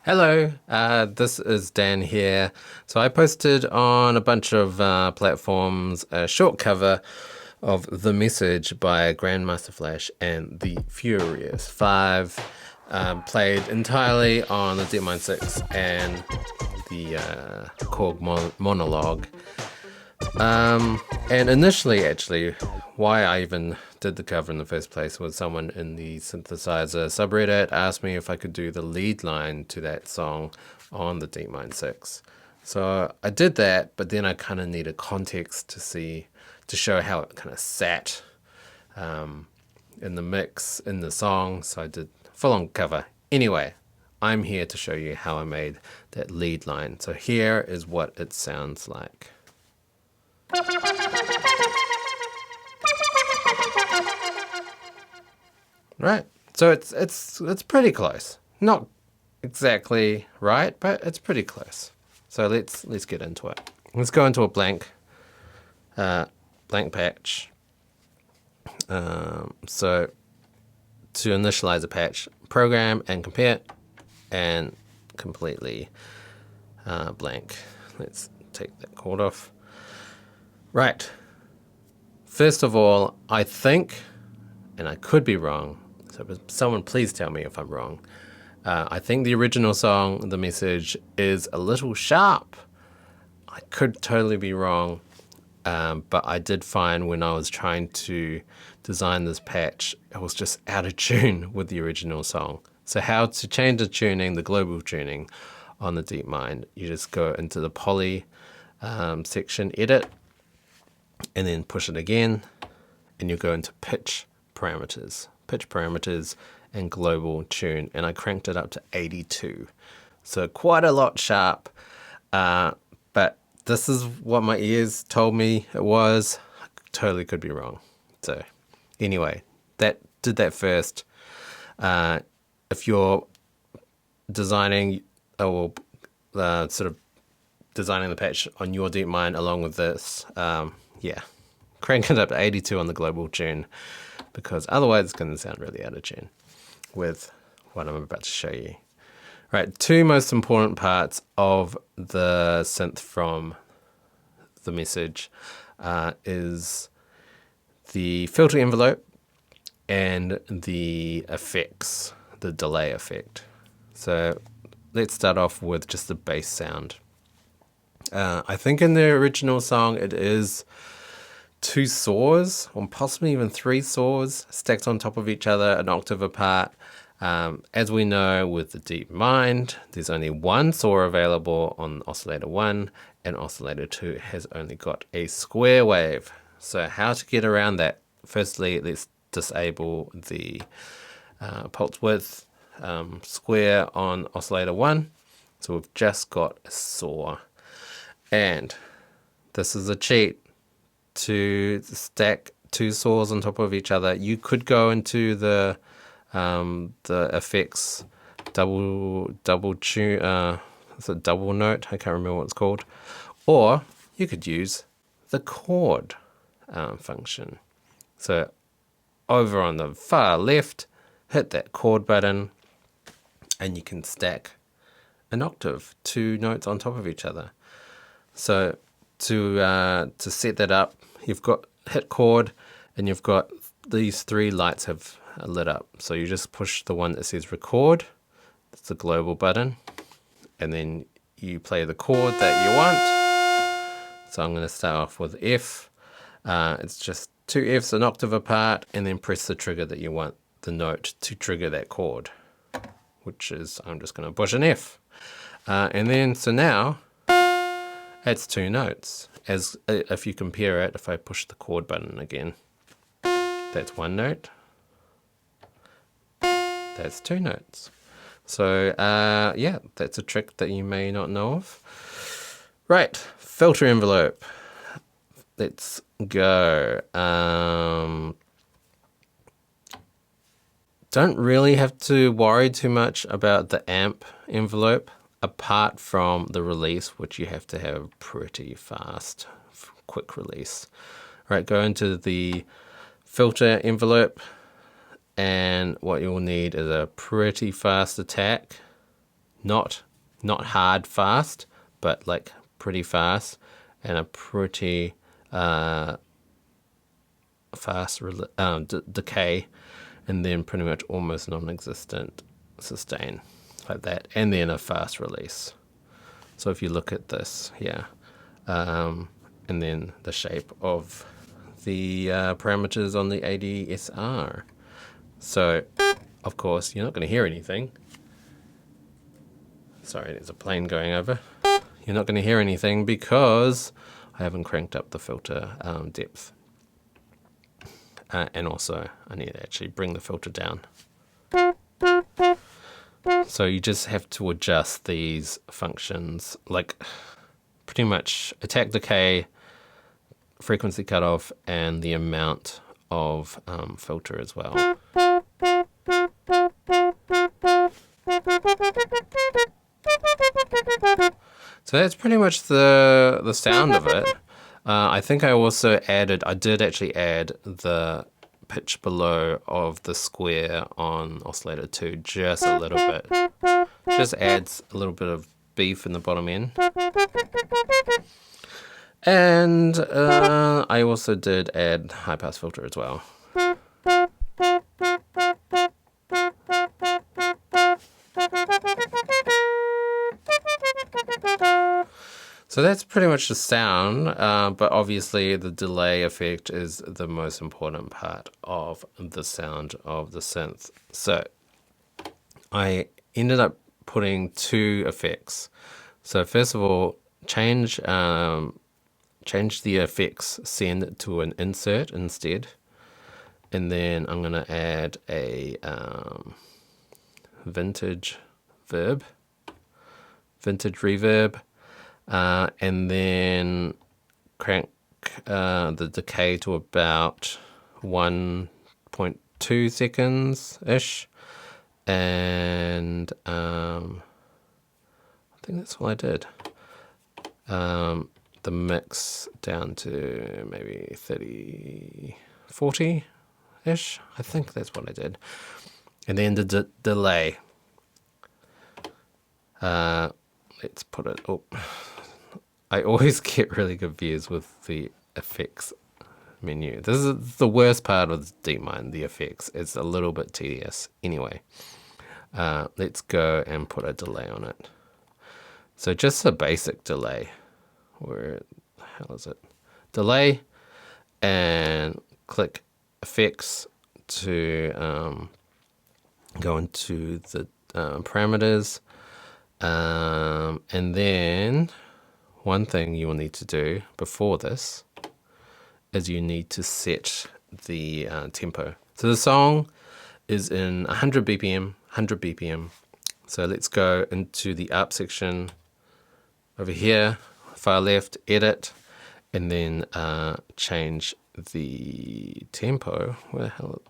Hello, this is Dan here. So I posted on a bunch of platforms a short cover of The Message by Grandmaster Flash and the Furious Five, played entirely on the DeepMind6 and the Korg monologue. And initially, actually, why I even did the cover in the first place was someone in the synthesizer subreddit asked me if I could do the lead line to that song on the DeepMind6. So I did that, but then I kind of needed context to show how it kind of sat in the mix, in the song. So I did full-on cover. Anyway, I'm here to show you how I made that lead line. So here is what it sounds like. Right. So it's pretty close. Not exactly right, but it's pretty close. So let's get into it. Let's go into a blank patch. So to initialize a patch, program and compare, and completely blank. Let's take that chord off. Right. First of all, I think, and I could be wrong, so someone please tell me if I'm wrong. I think the original song, The Message, is a little sharp. I could totally be wrong, but I did find when I was trying to design this patch, it was just out of tune with the original song. So how to change the tuning, the global tuning on the DeepMind, you just go into the poly section, edit, and then push it again, and you go into pitch parameters and global tune, and I cranked it up to 82. So quite a lot sharp, but this is what my ears told me it was. I totally could be wrong. So anyway, that did that first. If you're designing or sort of designing the patch on your DeepMind along with this, crank it up to 82 on the global tune, because otherwise it's going to sound really out of tune with what I'm about to show you. Right, two most important parts of the synth from The Message is the filter envelope and the effects, the delay effect. So let's start off with just the bass sound. I think in the original song it is 2 saws, or possibly even 3 saws, stacked on top of each other, an octave apart. As we know with the DeepMind, there's only 1 saw available on oscillator 1, and oscillator 2 has only got a square wave. So how to get around that? Firstly, let's disable the pulse width square on oscillator 1. So we've just got a saw. And this is a cheat. To stack 2 saws on top of each other, you could go into the effects double tune, it's a double note, I can't remember what it's called, or you could use the chord function. So over on the far left, hit that chord button, and you can stack an octave, 2 notes on top of each other. So to set that up, you've got hit chord, and you've got these 3 lights have lit up. So you just push the one that says record, that's the global button, and then you play the chord that you want. So I'm going to start off with F. It's just 2 Fs an octave apart, and then press the trigger that you want the note to trigger that chord, which is, I'm just going to push an F. And then, so now, it's 2 notes. As if you compare it, if I push the chord button again, that's 1 note. That's 2 notes. So yeah, that's a trick that you may not know of. Right, filter envelope. Let's go. Don't really have to worry too much about the amp envelope, apart from the release, which you have to have pretty fast, quick release. Right, go into the filter envelope, and what you'll need is a pretty fast attack. not hard fast, but like pretty fast, and a pretty fast decay, and then pretty much almost non-existent sustain, like that, and then a fast release. So if you look at this here, and then the shape of the parameters on the ADSR. So, of course, you're not going to hear anything. Sorry, there's a plane going over. You're not going to hear anything because I haven't cranked up the filter depth. And also, I need to actually bring the filter down. So you just have to adjust these functions, like pretty much attack decay, frequency cutoff, and the amount of filter as well. So that's pretty much the sound of it. I think I did actually add the pitch below of the square on oscillator 2 just a little bit. Just adds a little bit of beef in the bottom end. And I also did add high pass filter as well. So that's pretty much the sound, but obviously the delay effect is the most important part of the sound of the synth. So I ended up putting 2 effects. So first of all, change the effects send to an insert instead. And then I'm going to add a vintage reverb. And then crank the decay to about 1.2 seconds-ish. And I think that's all I did. The mix down to maybe 30, 40-ish. I think that's what I did. And then the delay. Let's put it up. I always get really confused with the effects menu. This is the worst part of DeepMind, the effects. It's a little bit tedious. Anyway, let's go and put a delay on it. So just a basic delay. Where the hell is it? Delay, and click effects to go into the parameters. And then one thing you will need to do before this is you need to set the tempo. So the song is in 100 BPM. So let's go into the up section over here, far left, edit, and then change the tempo. Where the hell?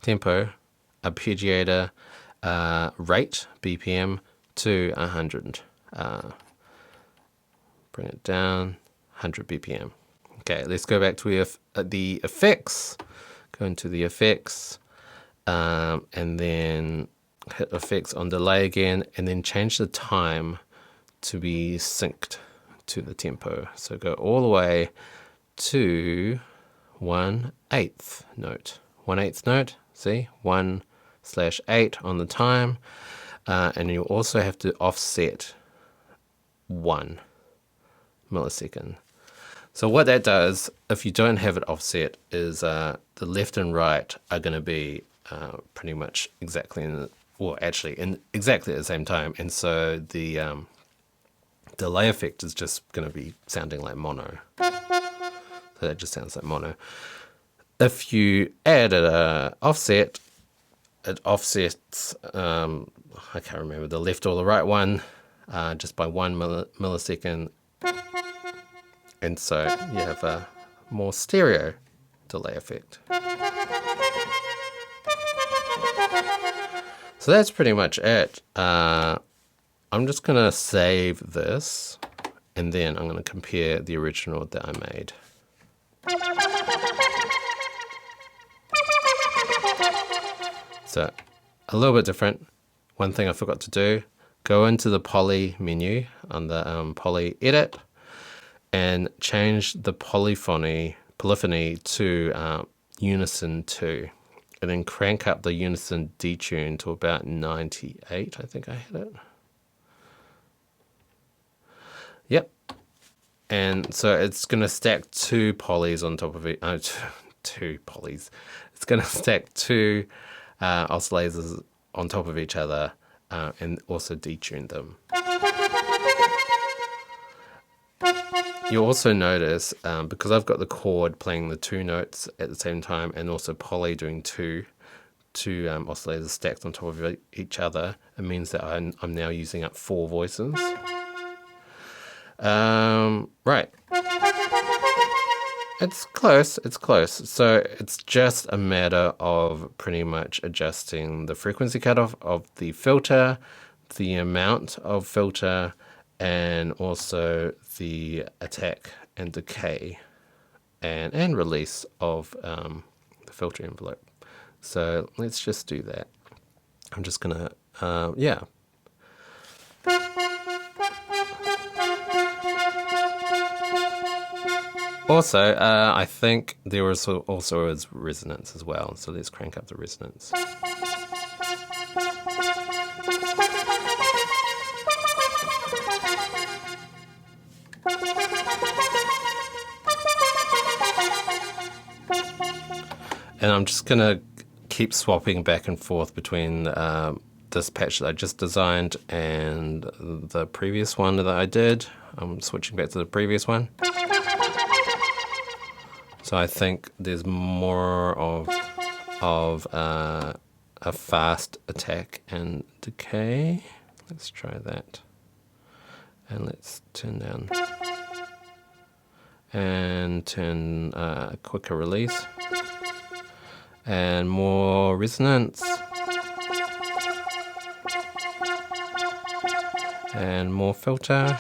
Tempo, arpeggiator, rate BPM to 100. Bring it down, 100 BPM. Okay, let's go back to the effects. Go into the effects, and then hit effects on delay again, and then change the time to be synced to the tempo. So go all the way to 1/8 note. 1/8 note, see? 1/8 on the time. And you also have to offset 1 millisecond. So what that does, if you don't have it offset, is the left and right are going to be pretty much exactly in exactly at the same time. And so the delay effect is just going to be sounding like mono. So that just sounds like mono. If you add an offset, it offsets, I can't remember the left or the right one, just by 1 millisecond. And so you have a more stereo delay effect. So that's pretty much it. I'm just going to save this, and then I'm going to compare the original that I made. So a little bit different. one thing I forgot to do, go into the poly menu on the poly edit and change the polyphony to unison 2. And then crank up the unison detune to about 98. I think I hit it. Yep. And so it's going to stack 2 polys on top of it. 2 polys. It's going to stack 2 oscillators on top of each other and also detune them. You'll also notice, because I've got the chord playing the 2 notes at the same time and also poly doing two oscillators stacked on top of each other, it means that I'm now using up 4 voices. Right. It's close. So it's just a matter of pretty much adjusting the frequency cutoff of the filter, the amount of filter, and also the attack and decay and release of the filter envelope. So let's just do that. I'm just gonna, yeah. Also, I think there also is resonance as well. So let's crank up the resonance. And I'm just going to keep swapping back and forth between this patch that I just designed and the previous one that I did. I'm switching back to the previous one. So I think there's more of a fast attack and decay. Let's try that. And let's turn down. And turn quicker release. And more resonance. And more filter.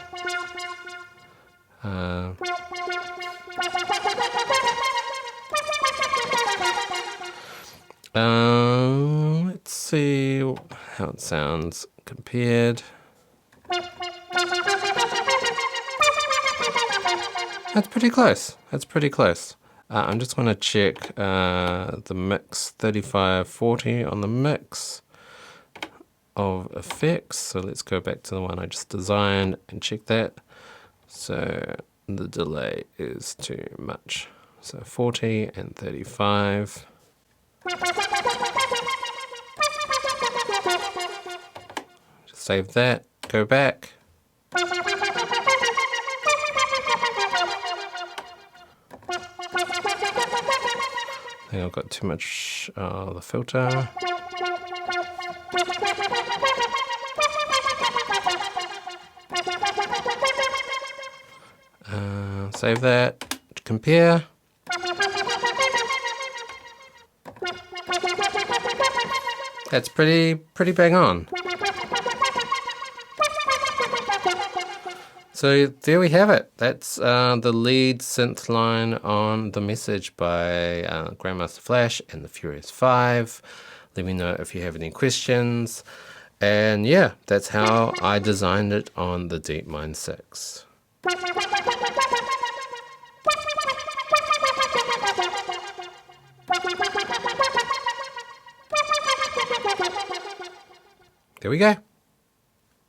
Let's see how it sounds compared. That's pretty close. I'm just going to check the mix 3540 on the mix of effects. So let's go back to the one I just designed and check that. So the delay is too much. So 40 and 35. Just save that, go back. I think I've got too much the filter. Save that, compare. That's pretty bang on. So there we have it. That's the lead synth line on The Message by Grandmaster Flash and the Furious 5. Let me know if you have any questions. And yeah, that's how I designed it on the DeepMind6. There we go.